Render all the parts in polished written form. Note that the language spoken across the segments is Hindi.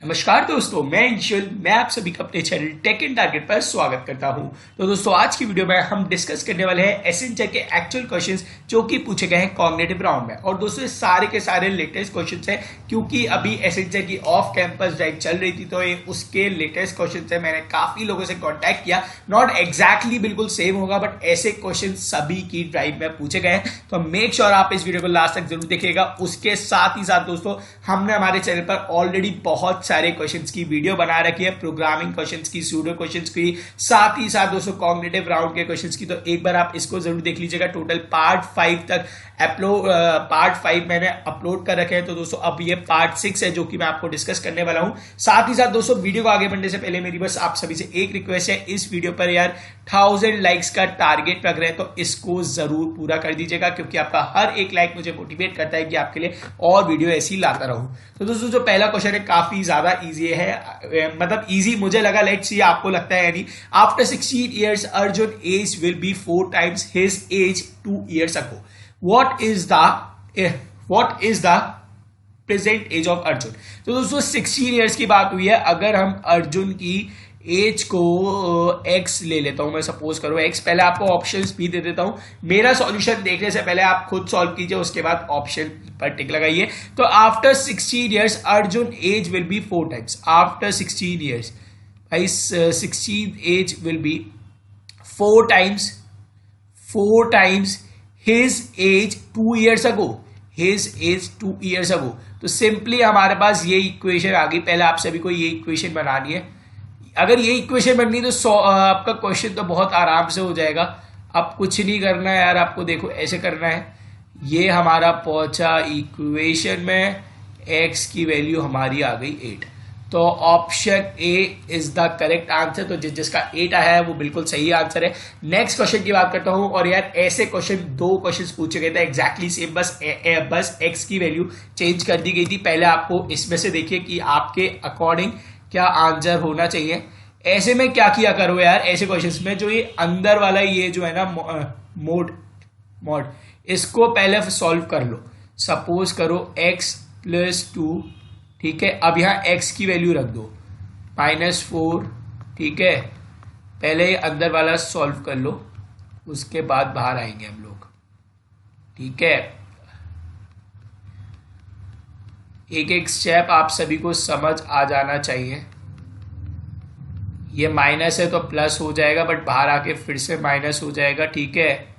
नमस्कार दोस्तों, मैं अंशुल। मैं आप सभी का अपने चैनल टेक एंड टारगेट पर स्वागत करता हूं। तो दोस्तों, आज की वीडियो में हम डिस्कस करने वाले हैं एसेंचर के एक्चुअल क्वेश्चंस जो कि पूछे गए हैं कॉग्निटिव राउंड में। और दोस्तों, ये सारे के सारे लेटेस्ट क्वेश्चंस हैं क्योंकि अभी एसेंचर की ऑफ कैंपस ड्राइव चल रही थी, तो ये उसके लेटेस्ट क्वेश्चंस है। मैंने काफी लोगों से कॉन्टैक्ट किया, नॉट एग्जैक्टली बिल्कुल सेम होगा, बट ऐसे क्वेश्चन सभी की ड्राइव में पूछे गए हैं। तो मेक श्योर आप इस वीडियो को लास्ट तक जरूर देखिएगा। उसके साथ ही साथ दोस्तों, हमने हमारे चैनल पर ऑलरेडी बहुत सारे क्वेश्चंस की वीडियो बना रखी है, प्रोग्रामिंग क्वेश्चंस की, सूडो क्वेश्चंस की, साथ ही साथ दोस्तों कॉग्निटिव राउंड के क्वेश्चंस की। तो एक बार आप इसको जरूर देख लीजिएगा। टोटल पार्ट 5 तक पार्ट 5 मैंने अपलोड कर रखे हैं। तो दोस्तों, अब ये पार्ट 6 है जो कि मैं आपको डिस्कस करने वाला हूं। साथ ही साथ दोस्तों, वीडियो को आगे बढ़ने से पहले मेरी बस आप सभी से एक रिक्वेस्ट है, इस वीडियो पर यार 1000 लाइक्स का टारगेट रख रहे हैं, तो इसको जरूर पूरा कर दीजिएगा क्योंकि आपका हर एक लाइक मुझे मोटिवेट करता है कि आपके लिए और वीडियो ऐसी लाता रहूं। तो दोस्तों, जो पहला क्वेश्चन है काफी ज्यादा इजी है, मतलब इजी मुझे लगा, लेट्स सी आपको लगता है यानी। After 16 years Arjun age will be 4 times his age 2 years ago. What is the present age of Arjun? तो दोस्तों, 16 ईयर्स की बात हुई है। अगर हम अर्जुन की एज को एक्स ले लेता हूं, मैं सपोज करो एक्स, पहले आपको ऑप्शंस भी दे देता हूं। मेरा सॉल्यूशन देखने से पहले आप खुद सॉल्व कीजिए, उसके बाद ऑप्शन पर टिक लगाइए। तो after 16 years Arjun age will be 4 times। After 16 years भाई 16 age will be 4 times, 4 times his age 2 years ago। his age 2 years ago। तो सिंपली हमारे पास ये इक्वेशन आ गई। पहले आप सभी को ये इक्वेशन बनानी है। अगर ये इक्वेशन बननी तो आपका क्वेश्चन तो बहुत आराम से हो जाएगा। अब कुछ नहीं करना है यार, आपको देखो ऐसे करना है। ये हमारा पहुंचा इक्वेशन में, x की वैल्यू हमारी आ गई 8। तो option A is the correct answer. तो जिसका 8 आया है वो बिल्कुल सही आंसर है। नेक्स्ट क्वेश्चन की बात करता हूं। और यार ऐसे क्वेश्चन 2 क्वेश्चन पूछे गए थे एग्जैक्टली सेम, बस एक्स की वैल्यू चेंज कर दी गई थी। पहले आपको इसमें से देखिए कि आपके अकॉर्डिंग क्या आंसर होना चाहिए। ऐसे में क्या किया करो यार, ऐसे क्वेश्चंस में जो ये अंदर वाला ये जो है ना मोड इसको पहले सॉल्व कर लो। सपोज करो x+2, ठीक है। अब यहां x की वैल्यू रख दो -4, ठीक है। पहले अंदर वाला सॉल्व कर लो, उसके बाद बाहर आएंगे हम लोग, ठीक है। एक एक स्टेप आप सभी को समझ आ जाना चाहिए। ये माइनस है तो प्लस हो जाएगा, बट बाहर आके फिर से माइनस हो जाएगा, ठीक है।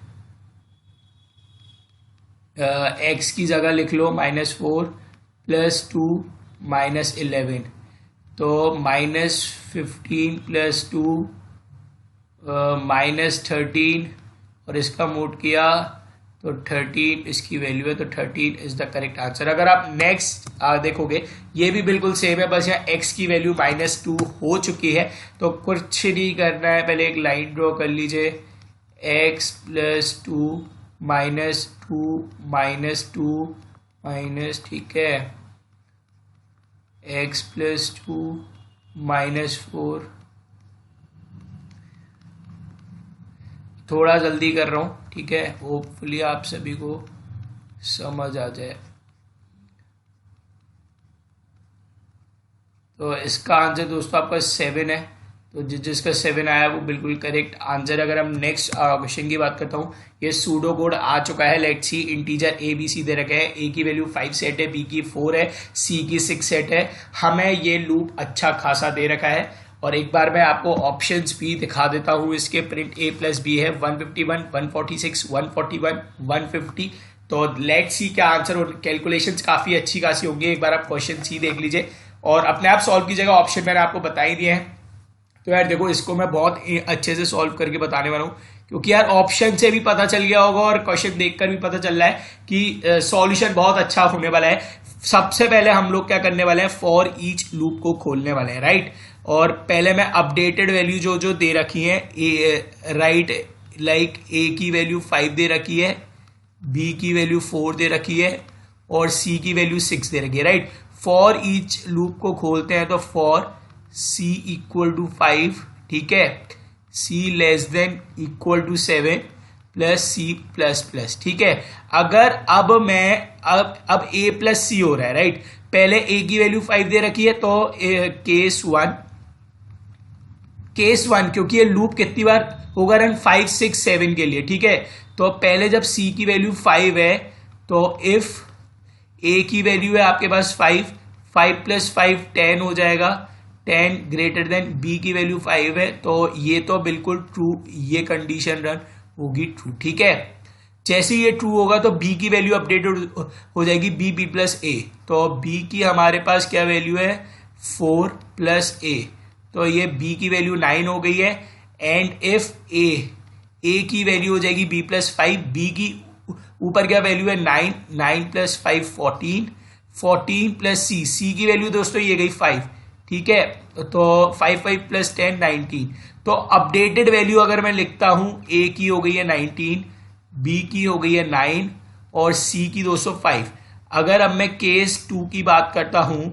एक्स की जगह लिख लो -4 + 2 -11। तो -15 + 2 -13, और इसका मोड किया तो 13 इसकी वैल्यू है। तो 13 इज द करेक्ट आंसर। अगर आप नेक्स्ट देखोगे, ये भी बिल्कुल सेम है, बस यहाँ x की वैल्यू -2 हो चुकी है। तो कुछ नहीं करना है, पहले एक लाइन ड्रॉ कर लीजिए। x+2 -2 माइनस, ठीक है, x+2 -4। थोड़ा जल्दी कर रहा हूँ, ठीक है, होपफुली आप सभी को समझ आ जाए। तो इसका आंसर दोस्तों आपका 7 है। तो जिसका 7 आया वो बिल्कुल करेक्ट आंसर। अगर हम नेक्स्ट क्वेश्चन की बात करता हूँ, ये सूडो कोड आ चुका है। Let's see, integer A B C दे रखे हैं। ए की वैल्यू 5 सेट है, बी की 4 है, सी की 6 सेट है। हमें ये लूप अच्छा खासा दे रखा है। और एक बार मैं आपको ऑप्शंस भी दिखा देता हूँ इसके। प्रिंट a+b है 151, 146, 141, 150। तो लेट्स सी क्या आंसर। और कैलकुलेशंस काफी अच्छी खासी होंगी। एक बार आप क्वेश्चन सी देख लीजिए और अपने आप सॉल्व कीजिएगा। ऑप्शन मैंने आपको बता ही दिए हैं। तो यार देखो, इसको मैं बहुत अच्छे से सॉल्व करके बताने वाला हूँ क्योंकि यार ऑप्शन से भी पता चल गया होगा और क्वेश्चन देखकर भी पता चल रहा है कि सॉल्यूशन बहुत अच्छा होने वाला है। सबसे पहले हम लोग क्या करने वाले हैं, फॉर ईच लूप को खोलने वाले हैं, राइट। और पहले मैं अपडेटेड वैल्यू जो जो दे रखी है, राइट, लाइक ए की वैल्यू 5 दे रखी है, बी की वैल्यू 4 दे रखी है, और सी की वैल्यू 6 दे रखी है, राइट। फॉर ईच लूप को खोलते हैं तो फॉर c = 5, ठीक है, c <= 7 प्लस c++, ठीक है। अगर अब मैं अब a+c हो रहा है, राइट। पहले ए की वैल्यू 5 दे रखी है, तो केस वन क्योंकि ये लूप कितनी बार होगा रन, 5 6 7 के लिए, ठीक है। तो पहले जब सी की वैल्यू 5 है तो इफ ए की वैल्यू है आपके पास 5, 5 + 5 10 हो जाएगा, 10 ग्रेटर देन बी की वैल्यू 5 है, तो ये तो बिल्कुल ट्रू, ये कंडीशन रन होगी ट्रू, ठीक है। जैसे ये ट्रू होगा तो बी की वैल्यू अपडेटेड हो जाएगी, बी प्लस ए, तो बी की हमारे पास क्या वैल्यू है 4 + ए, तो ये बी की वैल्यू 9 हो गई है। एंड इफ ए की वैल्यू हो जाएगी बी + 5, बी की ऊपर क्या वैल्यू है 9, 9 + 5 14, 14 + सी की वैल्यू दोस्तों ये गई 5, ठीक है। तो 5 5 + 10 19, तो अपडेटेड वैल्यू अगर मैं लिखता हूं ए की हो गई है 19, बी की हो गई है 9 और सी की दोस्तों 5। अगर अब मैं केस 2 की बात करता हूं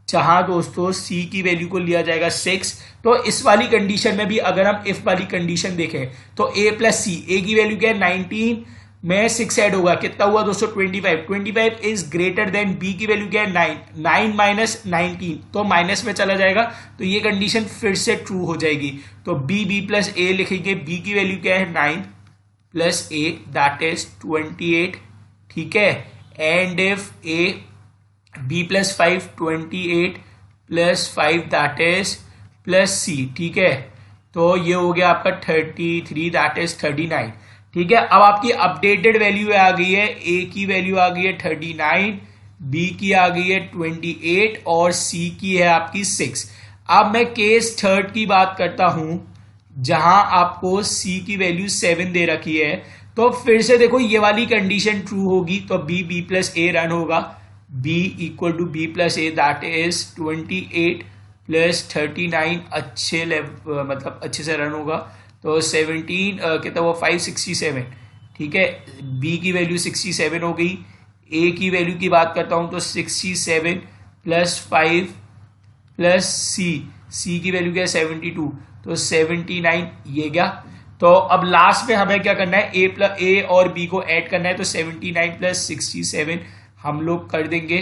जहां दोस्तों सी की वैल्यू को लिया जाएगा 6, तो इस वाली कंडीशन में भी अगर हम इफ वाली कंडीशन देखें तो ए + सी, ए की वैल्यू क्या है 19 में 6 ऐड होगा, कितना हुआ दोस्तों 25, 25 इज ग्रेटर देन बी की वैल्यू क्या है 9, 9 - 19 तो माइनस में चला जाएगा, तो ये कंडीशन फिर से ट्रू हो जाएगी। तो बी + ए लिखेंगे, बी की वैल्यू क्या है 9 + ए दैट इज 28, ठीक है। And if A B + 5 28 + 5 that is plus C, ठीक है। तो ये हो गया आपका 33 दैट इज 39, ठीक है। अब आपकी अपडेटेड वैल्यू आ गई है, ए की वैल्यू आ गई है 39, बी की आ गई है 28 और सी की है आपकी 6। अब मैं केस थर्ड की बात करता हूं जहां आपको सी की वैल्यू 7 दे रखी है, तो फिर से देखो ये वाली कंडीशन ट्रू होगी, तो बी + ए रन होगा, B = B + A that is 28 + 39 अच्छे मतलब अच्छे से रन होगा, तो 17 कितना वो 567, ठीक है। बी की वैल्यू 67 हो गई, ए की वैल्यू की बात करता हूं तो 67 + 5 + सी की वैल्यू क्या है 72, तो 79 ये गया। तो अब लास्ट में हमें क्या करना है, ए और बी को ऐड करना है, तो 79 + 67 हम लोग कर देंगे,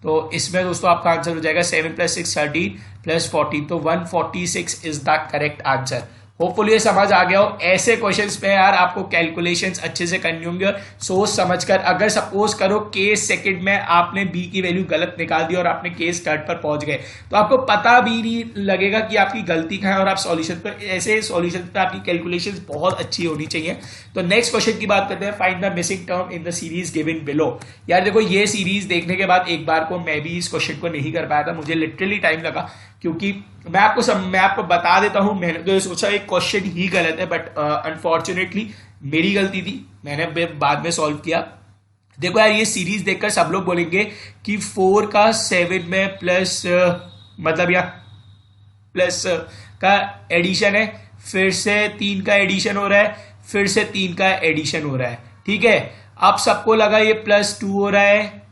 तो इसमें दोस्तों आपका आंसर हो जाएगा 7 + 6 13 + 14, तो 146 is the correct answer. Hopefully ये समझ आ गया हो। ऐसे क्वेश्चंस पे यार आपको कैलकुलेशंस अच्छे से करनी होंगी और सोच समझकर। अगर सपोज करो केस सेकंड में आपने बी की वैल्यू गलत निकाल दी और आपने केस थर्ड पर पहुंच गए, तो आपको पता भी नहीं लगेगा कि आपकी गलती कहाँ है और आप सॉल्यूशन पर, ऐसे सॉल्यूशन पर आपकी कैलकुलेशंस बहुत अच्छी होनी चाहिए। तो नेक्स्ट क्वेश्चन की बात करते हैं, find the missing term in the series given below. यार देखो ये सीरीज देखने के बाद एक बार को मैं भी इस क्वेश्चन को नहीं कर पाया था, मुझे लिटरली टाइम लगा, क्योंकि मैं आपको बता देता हूं, मैंने तो सोचा एक क्वेश्चन ही गलत है, बट अनफॉर्चुनेटली मेरी गलती थी, मैंने बाद में सॉल्व किया। देखो यार ये सीरीज देखकर सब लोग बोलेंगे कि 4 का 7 में प्लस मतलब या प्लस का एडिशन है, फिर से 3 का एडिशन हो रहा है, फिर से 3 का एडिशन हो रहा है, ठीक है। अब सबको लगा ये +2 हो रहा है,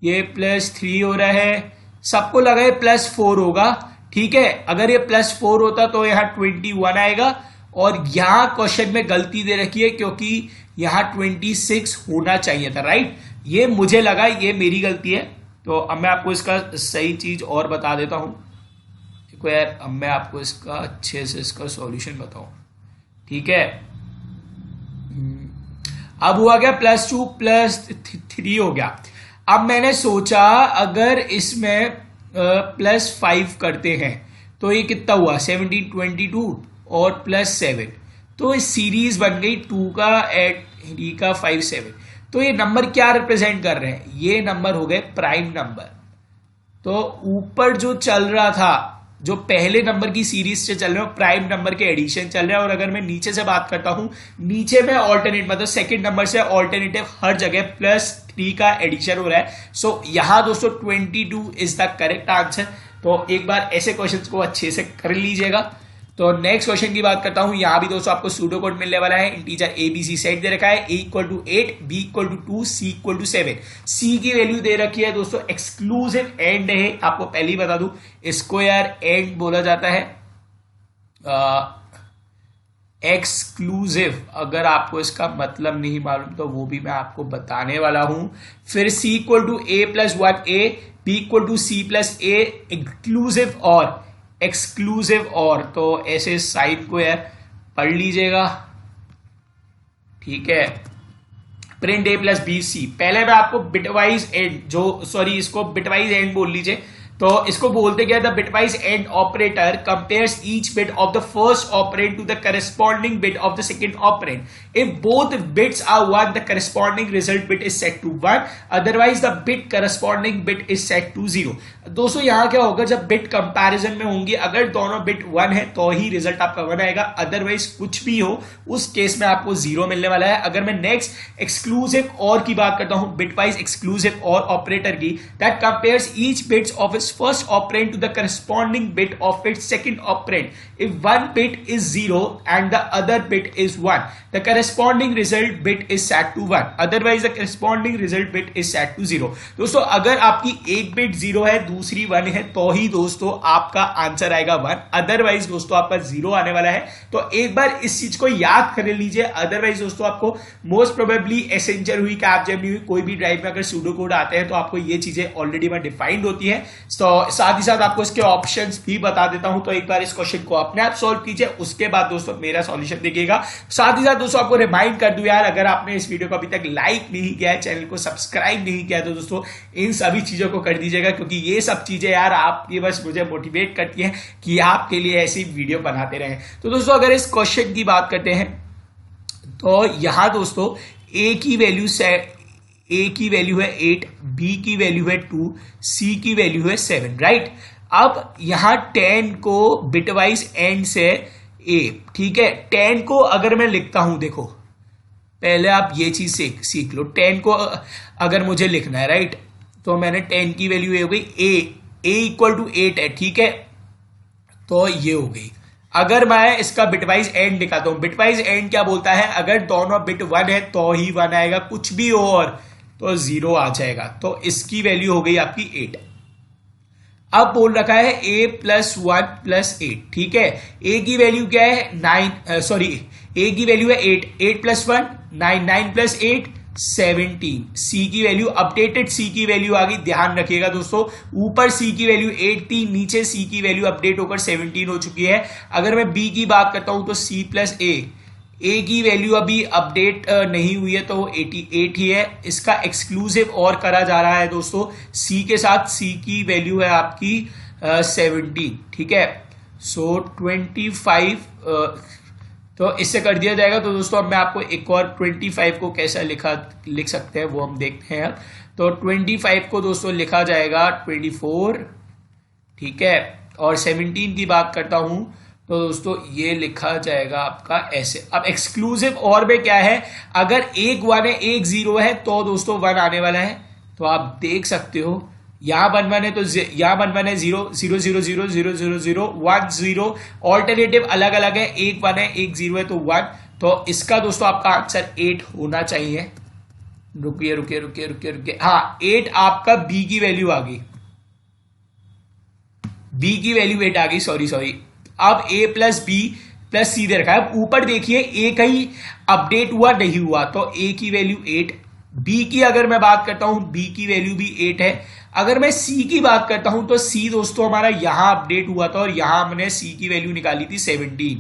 ये +3 हो रहा है, सबको लगा ये +4 होगा, ठीक है। अगर ये +4 होता तो यहां 21 आएगा, और यहां क्वेश्चन में गलती दे रखी है क्योंकि यहां 26 होना चाहिए था, राइट। ये मुझे लगा, ये मेरी गलती है। तो अब मैं आपको इसका सही चीज और बता देता हूं। देखो यार अब मैं आपको इसका अच्छे से इसका सॉल्यूशन बताऊं, ठीक है। अब हुआ गया +2 + 3 हो गया। अब मैंने सोचा अगर इसमें +5 करते हैं तो ये कितना हुआ 17 22 और +7, तो इस सीरीज बन गई 2 का 8 3 का 5 7। तो ये नंबर क्या रिप्रेजेंट कर रहे हैं, ये नंबर हो गए प्राइम नंबर। तो ऊपर जो चल रहा था, जो पहले नंबर की सीरीज से चल रहे हो, प्राइम नंबर के एडिशन चल रहे हैं। और अगर मैं नीचे से बात करता हूं, नीचे में ऑल्टरनेट मतलब सेकंड नंबर से ऑल्टरनेटिव हर जगह +3 का एडिशन हो रहा है। सो यहां दोस्तों 22 इज द करेक्ट आंसर। तो एक बार ऐसे क्वेश्चंस को अच्छे से कर लीजिएगा। तो नेक्स्ट क्वेश्चन की बात करता हूं, यहां भी दोस्तों आपको सूडो कोड मिलने वाला है। Integer A B C set दे रखा है, a = 8, b = 2, c = 7। c की वैल्यू दे रखी है दोस्तों, एक्सक्लूसिव एंड है, आपको पहले ही बता दूं इसको यार एंड बोला जाता है, एक्सक्लूसिव। अगर आपको इसका मतलब नहीं मालूम तो वो भी मैं आपको बताने वाला हूं। फिर c = a + 1 a, B equal to C plus A exclusive or तो ऐसे साइन को यार पढ़ लीजिएगा, ठीक है। Print A plus B C, पहले मैं आपको बिटवाइज एंड इसको बिटवाइज एंड बोल लीजिए, तो इसको बोलते क्या, the bitwise and operator compares each bit of the first operand to the corresponding bit of the second operand. If both bits are one, the corresponding result bit is set to 1, otherwise the bit corresponding bit is set to 0। दोस्तों यहां क्या होगा, जब बिट कंपैरिजन में होंगी, अगर दोनों बिट 1 है तो ही रिजल्ट आपका 1 आएगा, अदरवाइज कुछ भी हो उस केस में आपको 0 मिलने वाला है। अगर मैं नेक्स्ट एक्सक्लूसिव और की बात करता हूं, बिटवाइज एक्सक्लूसिव और ऑपरेटर की, that compares each bits of its first operand to the corresponding bit of its second operand. If one bit is 0 and the other bit is 1, the corresponding result bit is set to 1. Otherwise, the corresponding result bit is set to 0. दोस्तों अगर आपकी एक बिट 0 है, दूसरी 1 है, तो ही दोस्तों आपका आंसर आएगा 1, अदरवाइज दोस्तों आपका 0 आने वाला है। तो एक बार इस चीज को याद कर लीजिए, अदरवाइज दोस्तों आपको मोस्ट प्रोबेबली एसेंजर हुई, कैपजेमिनी हुई, कोई भी ड्राइव में अगर सूडो कोड आते हैं तो आपको ये चीजें ऑलरेडी वहां डिफाइंड होती है। तो साथ ही साथ आपको इसके ऑप्शंस भी बता देता हूं, तो एक बार इस क्वेश्चन को अपने आप सॉल्व कीजिए, उसके बाद दोस्तों मेरा सॉल्यूशन देखिएगा। साथ ही साथ दोस्तों आपको रिमाइंड कर दूं यार, अगर आपने इस वीडियो को अभी तक लाइक नहीं किया है, चैनल को सब्सक्राइब नहीं किया है, तो दोस्तों इन सभी चीजों को कर दीजिएगा, क्योंकि ये सब चीजें यार आपकी बस मुझे मोटिवेट करती है कि आपके लिए ऐसी वीडियो बनाते रहें। तो दोस्तों अगर इस क्वेश्चन की बात करते हैं, तो यहां दोस्तों ए की वैल्यू है 8, बी की वैल्यू है 2, सी की वैल्यू है 7, राइट। अब यहां 10 को बिटवाइज एंड से ए, ठीक है। 10 को अगर मैं लिखता हूं, देखो पहले आप ये चीज सीख लो, 10 को अगर मुझे लिखना है, राइट, तो मैंने 10 की वैल्यू ये हो गई ए इक्वल टू 8 है, ठीक है, तो ये हो गई। अगर मैं इसका बिटवाइज एंड दिखाता हूं, बिटवाइज एंड क्या बोलता है, अगर दोनों बिट 1 है तो ही 1 आएगा, कुछ भी हो और तो 0 आ जाएगा। तो इसकी वैल्यू हो गई आपकी 8। अब बोल रखा है a प्लस 1 प्लस 8, ठीक है। a की वैल्यू क्या है 9, a की वैल्यू है 8, 8 प्लस 1 9, 9 प्लस 8 17। c की वैल्यू अपडेटेड, c की वैल्यू आ गई, ध्यान रखिएगा दोस्तों, ऊपर c की वैल्यू 8 थी, नीचे c की वैल्यू अपडेट होकर 17 हो चुकी है। अगर मैं b की बात करता हूं तो c प्लस ए की वैल्यू अभी अपडेट नहीं हुई है, तो वो 88 ही है। इसका एक्सक्लूसिव और करा जा रहा है दोस्तों सी के साथ, सी की वैल्यू है आपकी 17, ठीक है। सो 25 तो इससे कर दिया जाएगा। तो दोस्तों अब मैं आपको एक और 25 को कैसा लिख सकते हैं वो हम देखते हैं। तो 25 को दोस्तों लिखा जाएगा 24, ठीक है, और 17 की बात करता हूं तो दोस्तों ये लिखा जाएगा आपका ऐसे। अब एक्सक्लूसिव और में क्या है, अगर एक 1 है एक 0 है तो दोस्तों 1 आने वाला है। तो आप देख सकते हो यहां 1 1 है, तो यहां 1 1 है, 0 0 0 0 0 0 0 1 0, ऑल्टरनेटिव अलग अलग है, एक 1 है एक 0 है तो 1। तो इसका दोस्तों आपका आंसर 8 होना चाहिए। रुकिए, हाँ 8 आपका बी की वैल्यू आ गई, बी की वैल्यू 8 आ गई, सॉरी। अब a प्लस बी प्लस सी दे रखा है। ऊपर देखिए a कहीं अपडेट हुआ नहीं हुआ, तो a की वैल्यू 8, b की अगर मैं बात करता हूं b की वैल्यू भी 8 है। अगर मैं c की बात करता हूं तो c दोस्तों हमारा यहां अपडेट हुआ था और यहां हमने c की वैल्यू निकाली थी 17,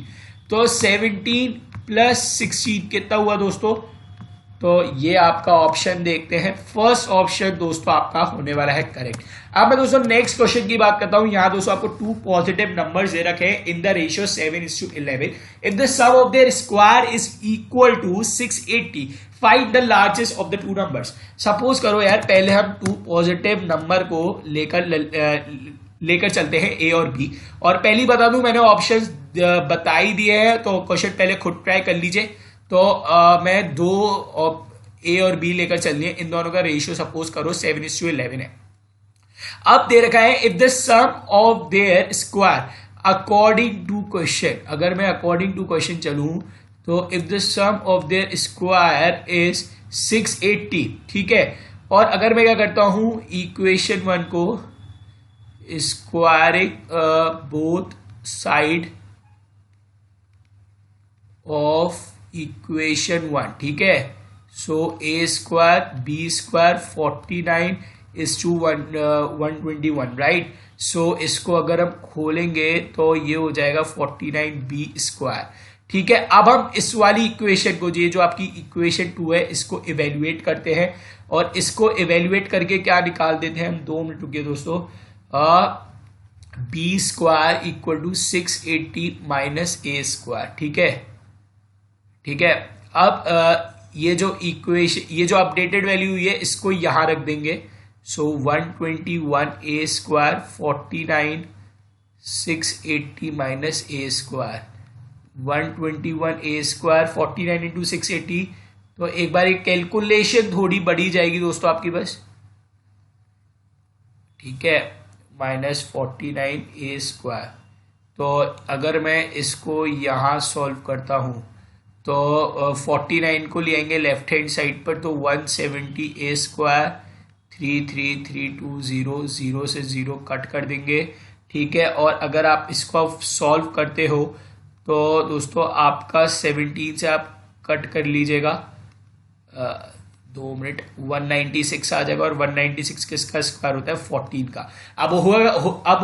तो 17 प्लस 16 कितना हुआ दोस्तों, तो ये आपका ऑप्शन देखते हैं, फर्स्ट ऑप्शन दोस्तों आपका होने वाला है करेक्ट। अब मैं दोस्तों नेक्स्ट क्वेश्चन की बात करता हूं। यहां दोस्तों आपको 2 पॉजिटिव नंबर्स दे रखे हैं in the ratio 7:11। If the sum of their square is equal to 680, find the largest of the 2 numbers. Suppose करो यार, पहले हम 2 पॉजिटिव नंबर को लेकर चलते हैं ए और बी, और पहली बता दूं मैंने ऑप्शंस बता ही दिए हैं, तो क्वेश्चन पहले खुद ट्राई कर लीजिए। तो मैं 2 ए और बी लेकर चल रही है, इन दोनों का रेशियो सपोज करो 7:11 है। अब दे रखा है if the sum of their square according to question, अगर मैं अकॉर्डिंग टू क्वेश्चन चलूं तो if the sum of their square is 680, ठीक है। और अगर मैं क्या करता हूं, इक्वेशन 1 को squaring both side of equation 1, ठीक है। So A square B square 49 is to 121, right. So इसको अगर हम खोलेंगे तो ये हो जाएगा 49b²। ठीक है, अब हम इस वाली इक्वेशन को, ये जो आपकी इक्वेशन 2 है, इसको इवेल्युएट करते हैं और इसको इवेल्युएट करके क्या निकाल देते हैं हम, 2 मिनट रुकिए दोस्तों। b² equal to 680 minus a²। ठीक है, ठीक है। अब ये जो इक्वेशन, ये जो अपडेटेड वैल्यू हुई है, इसको यहां रख देंगे। सो 121a² 49 680 minus a², 121a² 49 into 680। तो एक बार एक कैलकुलेशन थोड़ी बढ़ी जाएगी दोस्तों आपकी बस। ठीक है, माइनस 49a²। तो अगर मैं इसको यहां सॉल्व करता हूं तो 49 को ले आएंगे लेफ्ट हैंड साइड पर, तो 170a², 33320, 0 से 0 कट कर देंगे। ठीक है, और अगर आप इसको सॉल्व करते हो तो दोस्तों आपका 17 से आप कट कर लीजिएगा, 2 मिनट, 196 आ जाएगा। और 196 किसका स्क्वायर होता है, 14 का। अब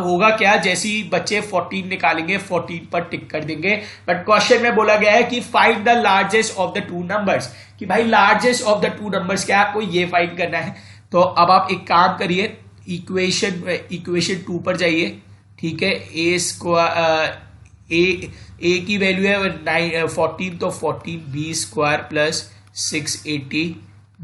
होगा क्या, जैसे ही बच्चे 14 निकालेंगे 14 पर टिक कर देंगे। बट क्वेश्चन में बोला गया है कि find the largest of the two numbers, कि भाई largest of the two numbers क्या है, आपको ये फाइंड करना है। तो अब आप एक काम करिए, इक्वेशन 2 पर जाइए। ठीक है, ए की वैल्यू है 14, तो 14b² प्लस 680,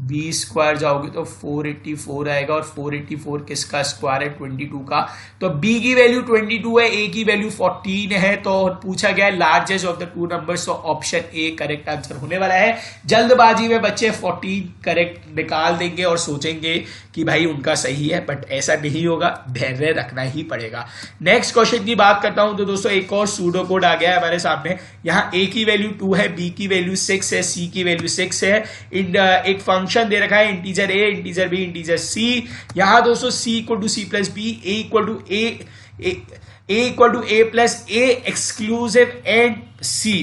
b² जाओगे तो 484 आएगा, और 484 किसका स्क्वायर है, 22 का। तो b की वैल्यू 22 है, a की वैल्यू 14 है। तो पूछा गया है largest of the two numbers, तो ऑप्शन ए करेक्ट आंसर होने वाला है। जल्दबाजी में बच्चे 14 करेक्ट निकाल देंगे और सोचेंगे कि भाई उनका सही है, बट ऐसा नहीं होगा, धैर्य रखना ही पड़ेगा। नेक्स्ट क्वेश्चन की बात करता हूं तो दोस्तों एक और सूडो कोड आ गया है हमारे सामने। यहाँ a की वैल्यू 2 है, b की वैल्यू 6 है, c की वैल्यू 6 है। एक फंक्शन दे रखा है integer a, integer b, integer c। यहां दोस्तों c equal to c plus b, a equal to a plus a exclusive and c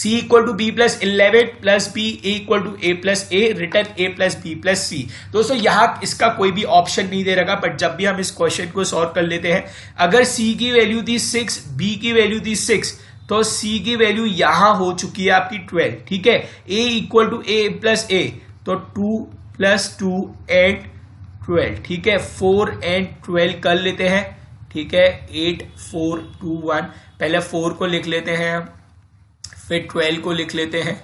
equal to b plus 11 plus b, a equal to a plus a, return a plus b plus c। दोस्तों यहां इसका कोई भी ऑप्शन नहीं दे रखा, बट जब भी हम इस क्वेश्चन को सॉल्व कर लेते हैं, अगर c की वैल्यू थी 6, b की वैल्यू थी 6, तो c की वैल्यू यहां हो चुकी है आपकी 12। ठीक है, a equal to a plus a, तो 2 प्लस 2 एंड 12। ठीक है, 4 एंड 12 कर लेते हैं। ठीक है, 8 4 2 1, पहले 4 को लिख लेते हैं हम, फिर 12 को लिख लेते हैं,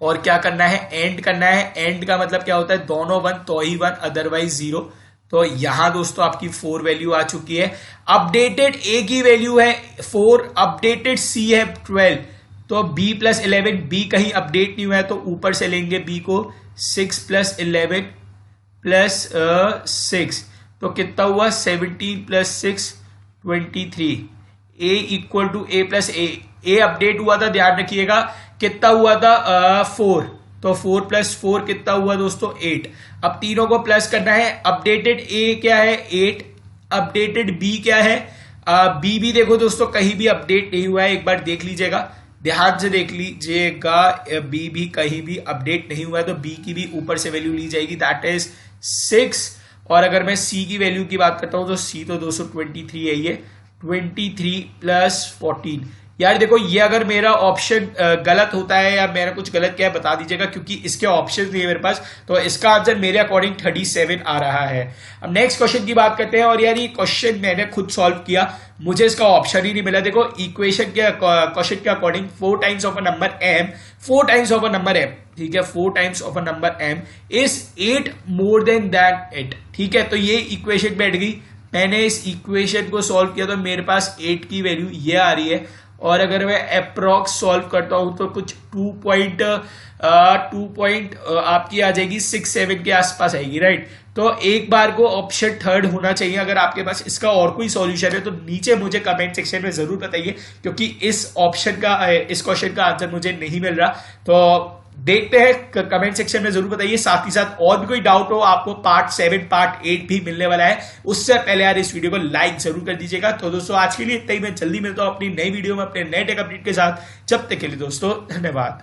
और क्या करना है, एंड करना है। एंड का मतलब क्या होता है, दोनों 1 तो ही 1, अदरवाइज 0। तो यहां दोस्तों आपकी 4 वैल्यू आ चुकी है। अपडेटेड a की वैल्यू है 4, अपडेटेड c है 12, तो b प्लस 11, b कहीं अपडेट नहीं हुआ है, तो ऊपर से लेंगे b को, 6 प्लस 11 प्लस 6, तो कितना हुआ, 17 plus 6 23। a equal to a plus a update हुआ था, ध्यान रखिएगा, कितना हुआ था, 4, तो 4 प्लस 4 कितना हुआ दोस्तों, 8। अब तीनों को प्लस करना है। अपडेटेड a क्या है, 8, अपडेटेड b क्या है, b भी देखो दोस्तों कहीं भी अपडेट नहीं हुआ है, एक बार देख लीजिएगा, ध्यान से देख लीजिएगा, b भी कहीं भी अपडेट नहीं हुआ है, तो b की भी ऊपर से वैल्यू ली जाएगी, दैट इज 6। और अगर मैं c की वैल्यू की बात करता हूं तो c तो दोस्तों 23 है, ये 23 प्लस 14। यार देखो, ये अगर मेरा ऑप्शन गलत होता है या मैंने कुछ गलत किया है बता दीजिएगा, क्योंकि इसके ऑप्शन नहीं है मेरे पास, तो इसका आंसर मेरे अकॉर्डिंग 37 आ रहा है। अब नेक्स्ट क्वेश्चन की बात करते हैं, और यार ये क्वेश्चन मैंने खुद सॉल्व किया, मुझे इसका ऑप्शन ही नहीं मिला। देखो इक्वेशन के क्वेश्चन के according 4 times of a number m, 4 times of a number m, ठीक है, 4 times of a number m is 8 more than 8। ठीक है, तो ये इक्वेशन बैठ गई। मैंने इस इक्वेशन को सॉल्व किया तो मेरे पास 8 की वैल्यू ये आ रही है, और अगर मैं अप्रॉक्स सॉल्व करता हूं तो कुछ 2 पॉइंट आपकी आ जाएगी 6-7 के आसपास आएगी, राइट। तो एक बार को ऑप्शन थर्ड होना चाहिए। अगर आपके पास इसका और कोई सॉल्यूशन है तो नीचे मुझे कमेंट सेक्शन में जरूर बताइए, क्योंकि इस क्वेश्चन का आंसर मुझे नहीं मिल रहा। तो देखते हैं, कमेंट सेक्शन में जरूर बताइए। साथ ही साथ और भी कोई डाउट हो, आपको पार्ट 7 पार्ट 8 भी मिलने वाला है, उससे पहले यार इस वीडियो को लाइक जरूर कर दीजिएगा। तो दोस्तों आज के लिए इतना ही, मैं जल्दी मिलता हूं अपनी नई वीडियो में अपने नए टेक अपडेट के साथ। जब तक के लिए दोस्तों धन्यवाद।